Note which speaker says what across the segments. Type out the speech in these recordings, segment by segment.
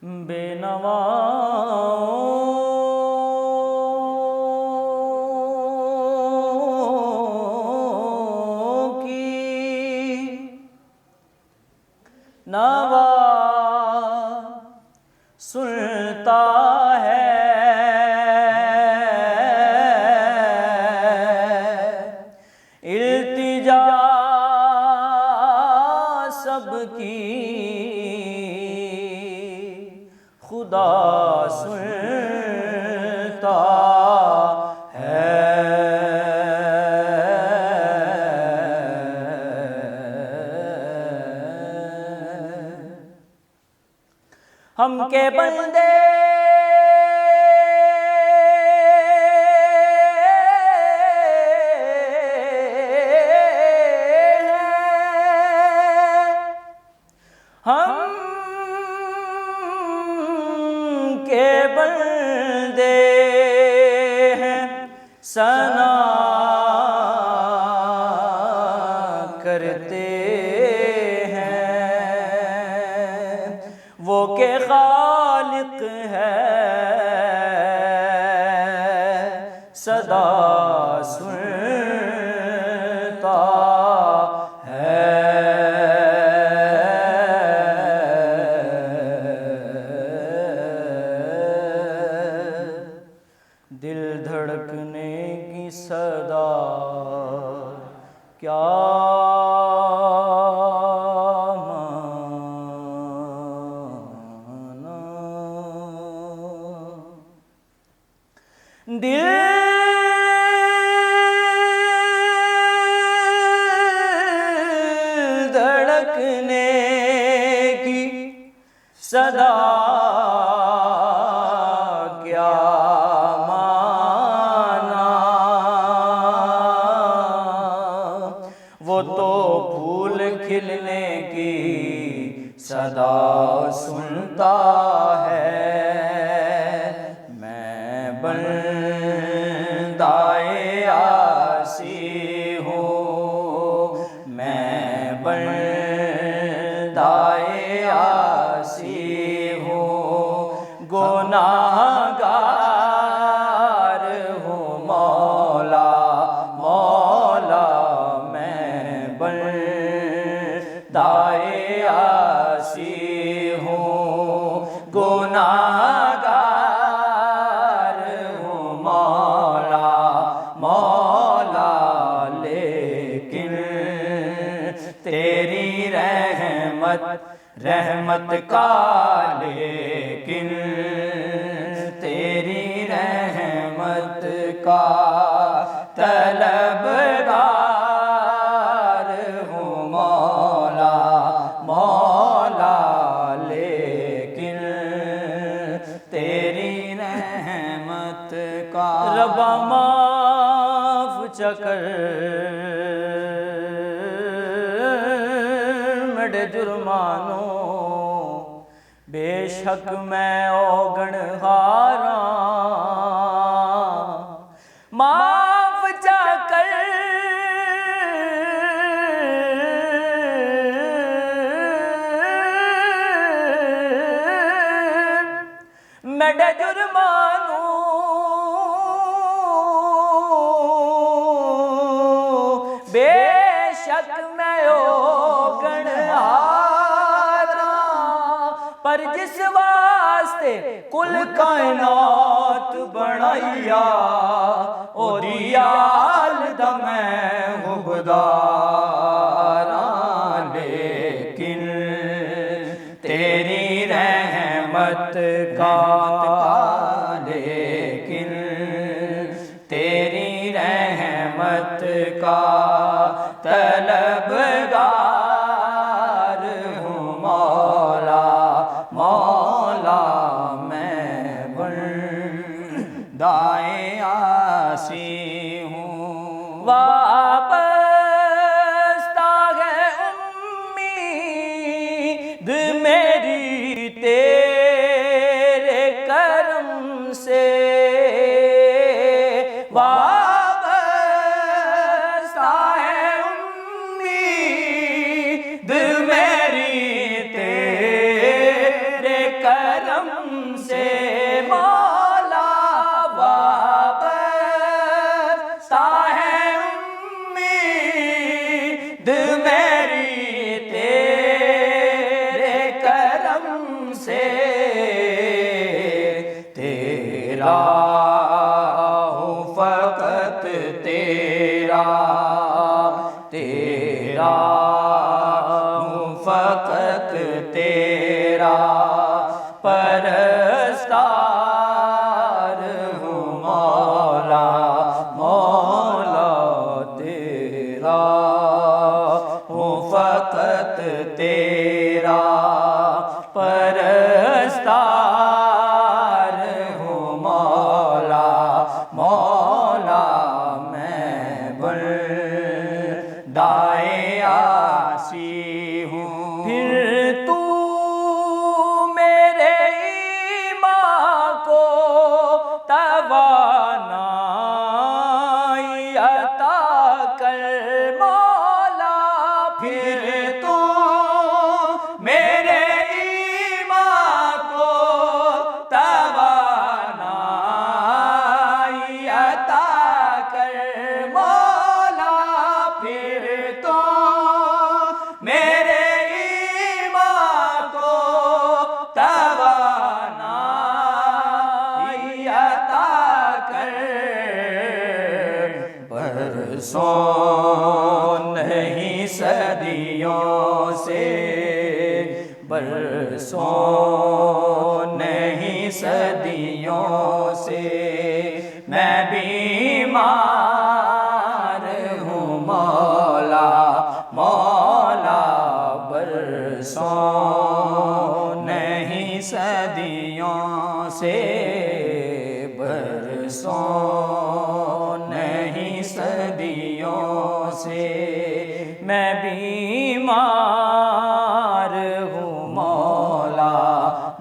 Speaker 1: बेनवाओं की नवा सुनता है, इल्तिजा सबकी खुदा सुनता है। हम के बंदे हम के बंदे हैं, सना करते हैं वो के खालिक है, सदा सुनता है। दिल धड़कने की सदा क्या माना, दिल धड़कने की सदा क्या वो तो फूल खिलने की सदा सुनता है। मैं बंदाए आसी हूँ, मैं बंदाए आसी हूँ, गुनाहगार हूँ मौला मौला, दाए आसी हूँ, गुनाहगार हूँ मौला मौला, लेकिन तेरी रहमत का, लेकिन तेरी रहमत का तलबगार हूँ मौला मौला, लेकिन तेरी रहमत का रब्बा माफ चकर मेरे जुर्मानों, बेशक मैं औगणहारा, माफ जाकर मेरे जुर्मानों, बेशक मैं औगणहारा, पर जिस वास्ते कुल कायनात बनाइया, ओ दियाल दा मैं गुबदारा, लेकिन तेरी रहमत का, लेकिन तेरी रहमत का तलबगार हूँ मौला मौला, मैं बंदाए आसी हूँ। वाबस्ता है उम्मीद मेरी तेरे करम से, वाबस्ता है उम्मीद मेरी तेरे करम करम से मौला वाबस्ता है उम्मीद मेरी तेरे करम से। तेरा हूँ फकत तेरा, तेरा हूँ फकत तेरा, परस्तार हूँ मौला मौला तेरा हूँ फकत तेरा, परस्तार हूँ मौला मौला। मैं बंदाए आसी हूँ, फिर तू मेरे ईमान को तवानाई अता कर मौला। फिर तू मेरे ईमान को तवानाई अता कर मौला। फिर तो मेरे ईमान को तवानाई अता कर। बरसों नहीं सदियों से, बरसों नहीं सदियों से मैं बीमार हूँ मौला मौला। बरसों नहीं सदियों से, बरसों नहीं सदियों से मैं बीमार हूँ मौला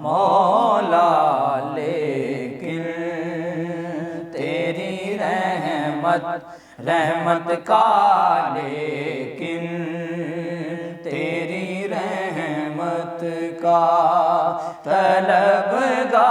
Speaker 1: मौला। लेकिन तेरी रहमत का, लेकिन तेरी रहमत का तलबगार